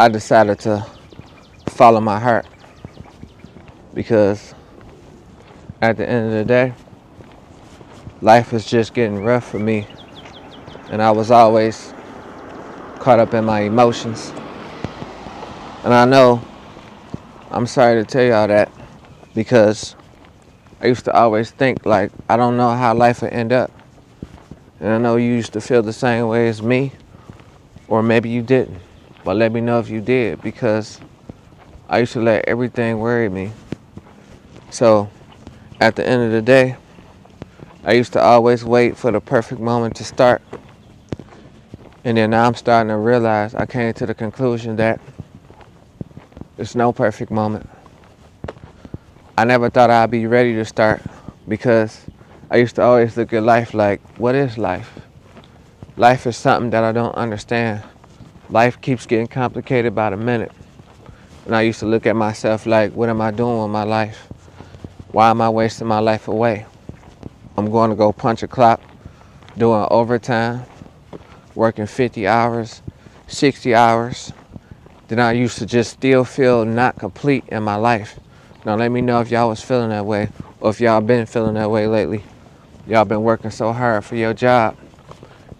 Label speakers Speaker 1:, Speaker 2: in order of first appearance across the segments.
Speaker 1: I decided to follow my heart because at the end of the day, life was just getting rough for me, and I was always caught up in my emotions. And I know I'm sorry to tell y'all that because I used to always think like I don't know how life would end up. And I know you used to feel the same way as me, or maybe you didn't. But let me know if you did because I used to let everything worry me. So at the end of the day, I used to always wait for the perfect moment to start. And then now I'm starting to realize I came to the conclusion that there's no perfect moment. I never thought I'd be ready to start because I used to always look at life like, what is life? Life is something that I don't understand. Life keeps getting complicated by the minute. And I used to look at myself like, what am I doing with my life? Why am I wasting my life away? I'm going to go punch a clock, doing overtime, working 50 hours, 60 hours. Then I used to just still feel not complete in my life. Now let me know if y'all was feeling that way or if y'all been feeling that way lately. Y'all been working so hard for your job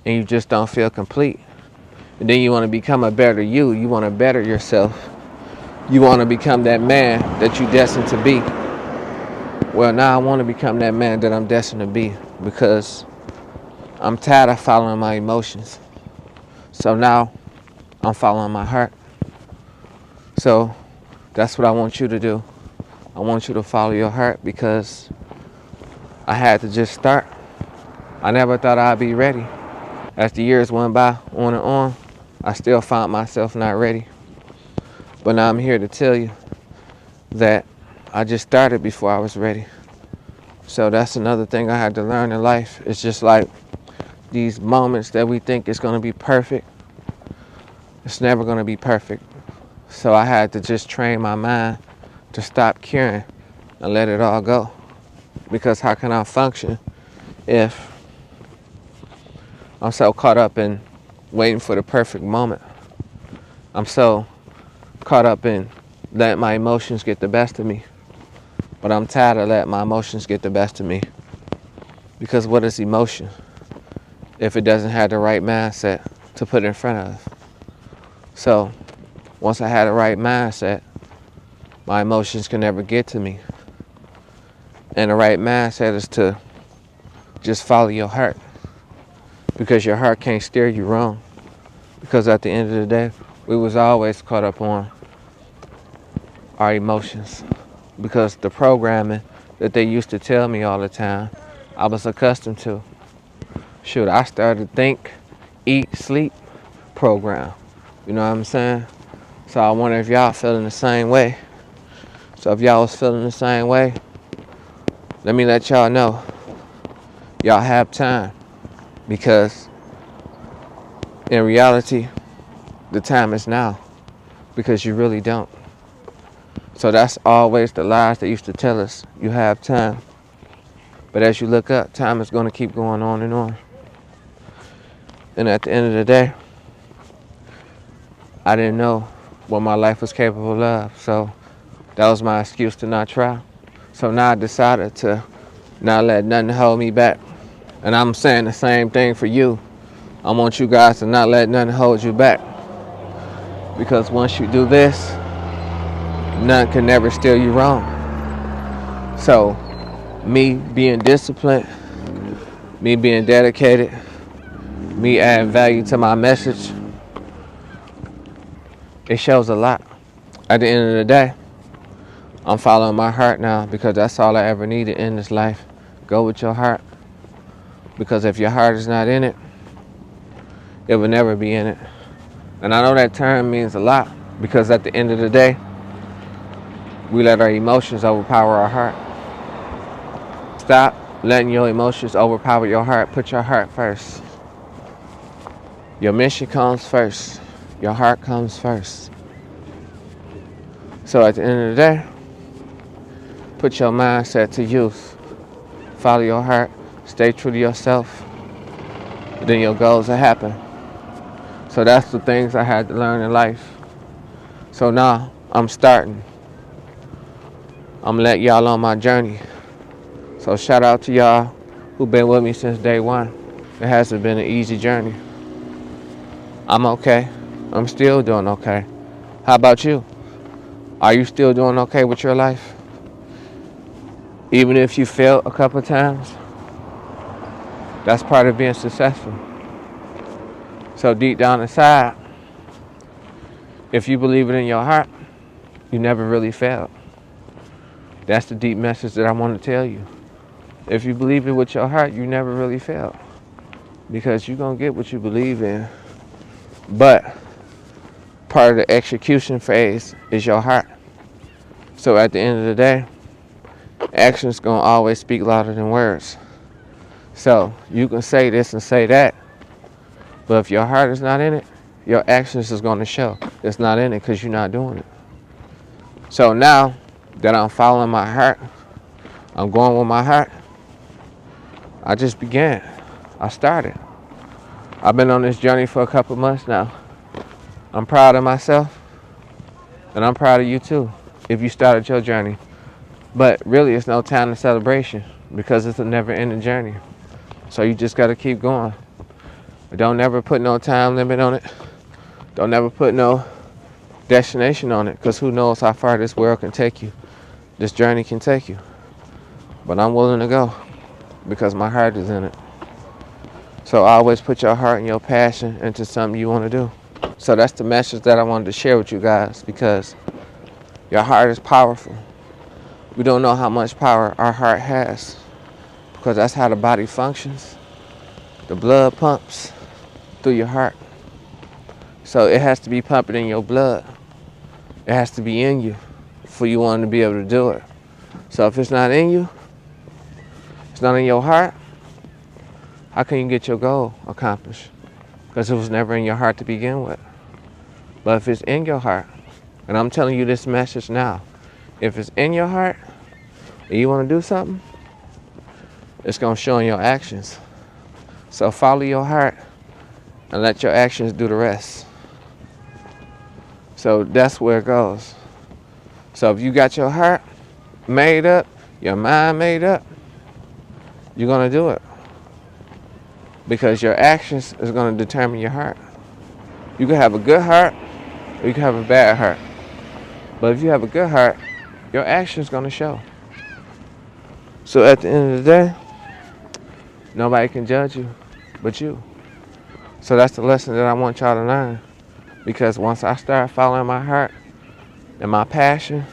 Speaker 1: and you just don't feel complete. And then you want to become a better you. You want to better yourself. You want to become that man that you destined to be. Well, now I want to become that man that I'm destined to be because I'm tired of following my emotions. So now I'm following my heart. So that's what I want you to do. I want you to follow your heart because I had to just start. I never thought I'd be ready. As the years went by, on and on, I still found myself not ready. But now I'm here to tell you that I just started before I was ready. So that's another thing I had to learn in life. It's just like these moments that we think is going to be perfect. It's never going to be perfect. So I had to just train my mind to stop caring and let it all go. Because how can I function if I'm so caught up in waiting for the perfect moment? I'm so caught up in letting my emotions get the best of me. But I'm tired of letting my emotions get the best of me. Because what is emotion if it doesn't have the right mindset to put in front of? So once I had the right mindset, my emotions can never get to me. And the right mindset is to just follow your heart. Because your heart can't steer you wrong. Because at the end of the day, we was always caught up on our emotions. Because the programming that they used to tell me all the time, I was accustomed to. Shoot, I started to think, eat, sleep program. You know what I'm saying? So I wonder if y'all feeling the same way. So if y'all was feeling the same way, let me let y'all know. Y'all have time. Because in reality, the time is now. Because you really don't. So that's always the lies they used to tell us. You have time. But as you look up, time is going to keep going on and on. And at the end of the day, I didn't know what my life was capable of. So that was my excuse to not try. So now I decided to not let nothing hold me back. And I'm saying the same thing for you. I want you guys to not let nothing hold you back. Because once you do this, nothing can never steer you wrong. So me being disciplined, me being dedicated, me adding value to my message, it shows a lot. At the end of the day, I'm following my heart now because that's all I ever needed in this life. Go with your heart. Because if your heart is not in it, it will never be in it. And I know that term means a lot because at the end of the day, we let our emotions overpower our heart. Stop letting your emotions overpower your heart. Put your heart first. Your mission comes first. Your heart comes first. So at the end of the day, put your mindset to use. Follow your heart. Stay true to yourself. Then your goals will happen. So that's the things I had to learn in life. So now I'm starting. I'm gonna let y'all on my journey. So shout out to y'all who been with me since day one. It hasn't been an easy journey. I'm okay. I'm still doing okay. How about you? Are you still doing okay with your life? Even if you failed a couple of times, that's part of being successful. So deep down inside, if you believe it in your heart, you never really failed. That's the deep message that I want to tell you. If you believe it with your heart, you never really failed. Because you're going to get what you believe in. But part of the execution phase is your heart. So at the end of the day, action's going to always speak louder than words. So you can say this and say that, but if your heart is not in it, your actions is going to show it's not in it because you're not doing it. So now that I'm following my heart, I'm going with my heart, I just began. I started. I've been on this journey for a couple months now. I'm proud of myself, and I'm proud of you too, if you started your journey. But really, it's no time to celebration because it's a never-ending journey. So you just got to keep going. Don't never put no time limit on it. Don't never put no destination on it, because who knows how far this world can take you. This journey can take you. But I'm willing to go because my heart is in it. So always put your heart and your passion into something you want to do. So that's the message that I wanted to share with you guys, because your heart is powerful. We don't know how much power our heart has, because that's how the body functions. The blood pumps through your heart. So it has to be pumping in your blood. It has to be in you for you want to be able to do it. So if it's not in you, it's not in your heart, how can you get your goal accomplished? Because it was never in your heart to begin with. But if it's in your heart, and I'm telling you this message now, if it's in your heart and you want to do something, it's going to show in your actions. So follow your heart and let your actions do the rest. So that's where it goes. So if you got your heart made up, your mind made up, you're going to do it. Because your actions is going to determine your heart. You can have a good heart or you can have a bad heart. But if you have a good heart, your actions going to show. So at the end of the day, nobody can judge you but you. So that's the lesson that I want y'all to learn. Because once I start following my heart and my passion,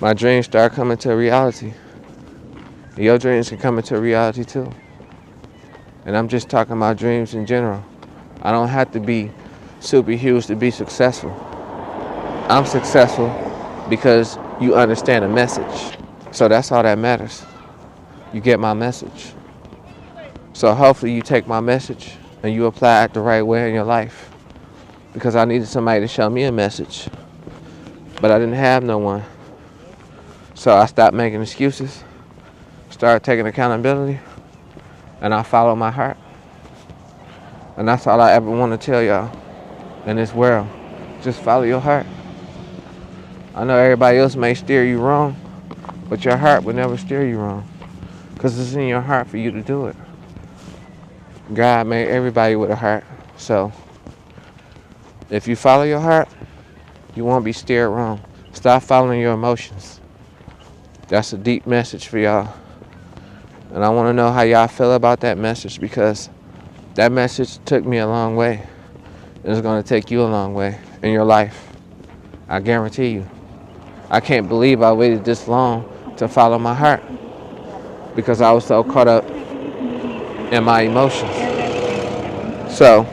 Speaker 1: my dreams start coming to reality. And your dreams can come into reality too. And I'm just talking about dreams in general. I don't have to be super huge to be successful. I'm successful because you understand the message. So that's all that matters. You get my message. So hopefully you take my message and you apply it the right way in your life. Because I needed somebody to show me a message. But I didn't have no one. So I stopped making excuses, started taking accountability, and I followed my heart. And that's all I ever want to tell y'all in this world. Just follow your heart. I know everybody else may steer you wrong, but your heart would never steer you wrong. Because it's in your heart for you to do it. God made everybody with a heart. So if you follow your heart, you won't be steered wrong. Stop following your emotions. That's a deep message for y'all. And I want to know how y'all feel about that message, because that message took me a long way. And it's going to take you a long way in your life. I guarantee you. I can't believe I waited this long to follow my heart, because I was so caught up in my emotions. So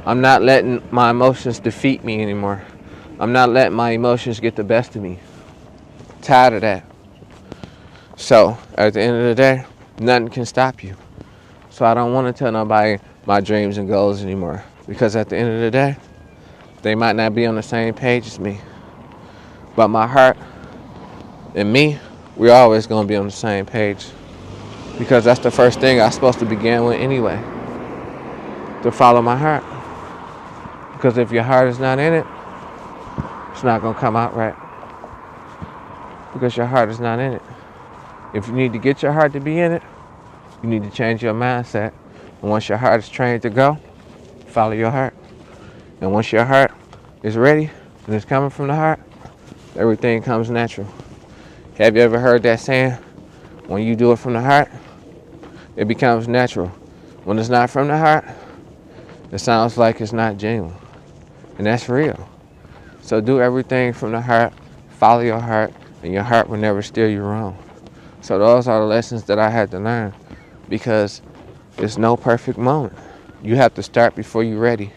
Speaker 1: I'm not letting my emotions defeat me anymore. I'm not letting my emotions get the best of me. Tired of that. So at the end of the day, nothing can stop you. So I don't want to tell nobody my dreams and goals anymore, because at the end of the day, they might not be on the same page as me. But my heart and me, we're always going to be on the same page, because that's the first thing I'm supposed to begin with anyway, to follow my heart. Because if your heart is not in it, it's not going to come out right because your heart is not in it. If you need to get your heart to be in it, you need to change your mindset. And once your heart is trained to go, follow your heart. And once your heart is ready and it's coming from the heart, everything comes natural. Have you ever heard that saying? When you do it from the heart, it becomes natural. When it's not from the heart, it sounds like it's not genuine. And that's real. So do everything from the heart, follow your heart, and your heart will never steer you wrong. So those are the lessons that I had to learn, because there's no perfect moment. You have to start before you're ready.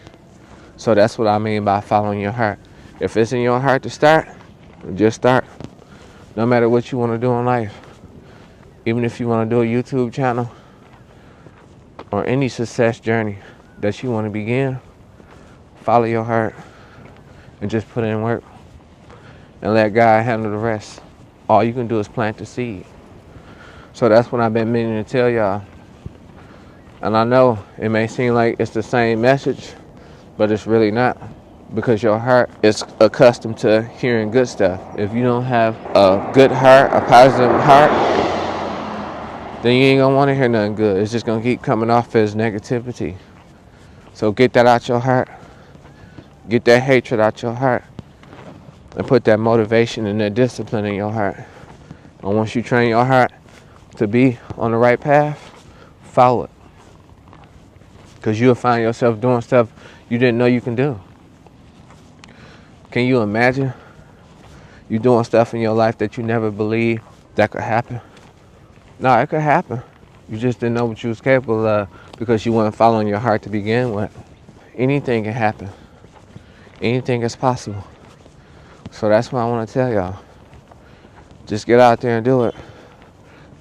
Speaker 1: So that's what I mean by following your heart. If it's in your heart to start, just start. No matter what you want to do in life. Even if you want to do a YouTube channel or any success journey that you want to begin, follow your heart and just put in work and let God handle the rest. All you can do is plant the seed. So that's what I've been meaning to tell y'all. And I know it may seem like it's the same message, but it's really not, because your heart is accustomed to hearing good stuff. If you don't have a good heart, a positive heart, then you ain't gonna want to hear nothing good. It's just gonna keep coming off as negativity. So get that out your heart. Get that hatred out your heart. And put that motivation and that discipline in your heart. And once you train your heart to be on the right path, follow it. Because you'll find yourself doing stuff you didn't know you can do. Can you imagine you doing stuff in your life that you never believed that could happen? No, it could happen. You just didn't know what you was capable of because you weren't following your heart to begin with. Anything can happen. Anything is possible. So that's what I want to tell y'all. Just get out there and do it.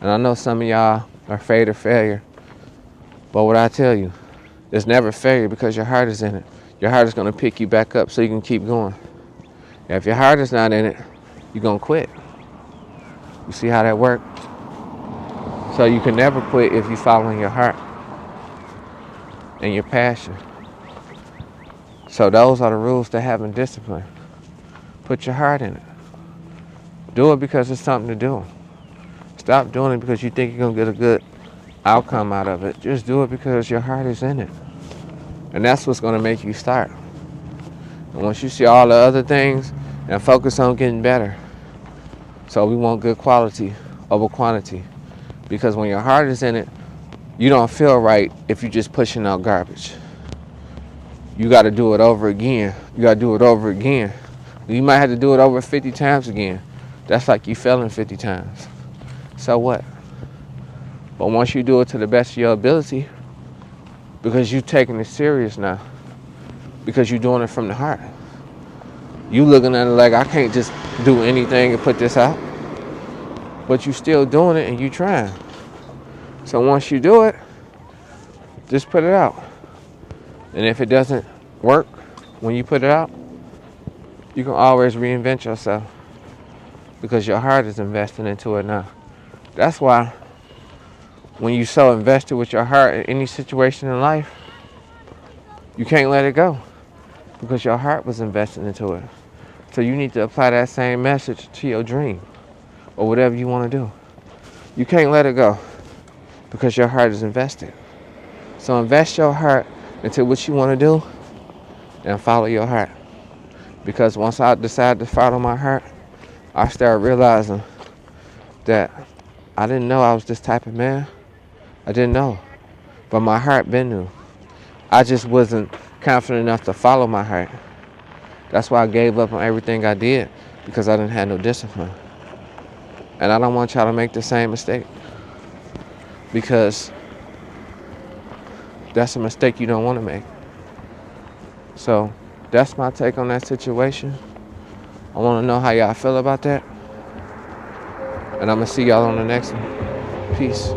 Speaker 1: And I know some of y'all are afraid of failure. But what I tell you, there's never failure because your heart is in it. Your heart is going to pick you back up so you can keep going. If your heart is not in it, you're going to quit. You see how that works? So you can never quit if you're following your heart and your passion. So those are the rules to having discipline. Put your heart in it. Do it because it's something to do. Stop doing it because you think you're going to get a good outcome out of it. Just do it because your heart is in it. And that's what's going to make you start. And once you see all the other things, and focus on getting better. So we want good quality over quantity. Because when your heart is in it, you don't feel right if you're just pushing out garbage. You got to do it over again. You got to do it over again. You might have to do it over 50 times again. That's like you failing 50 times. So what? But once you do it to the best of your ability, because you're taking it serious now, because you're doing it from the heart. You looking at it like, I can't just do anything and put this out. But you still doing it and you trying. So once you do it, just put it out. And if it doesn't work when you put it out, you can always reinvent yourself because your heart is investing into it now. That's why when you're so invested with your heart in any situation in life, you can't let it go because your heart was invested into it. So you need to apply that same message to your dream or whatever you want to do. You can't let it go because your heart is invested. So invest your heart into what you want to do and follow your heart. Because once I decided to follow my heart, I started realizing that I didn't know I was this type of man. I didn't know. But my heart been knew. I just wasn't confident enough to follow my heart. That's why I gave up on everything I did, because I didn't have no discipline. And I don't want y'all to make the same mistake, because that's a mistake you don't want to make. So that's my take on that situation. I want to know how y'all feel about that. And I'm going to see y'all on the next one. Peace.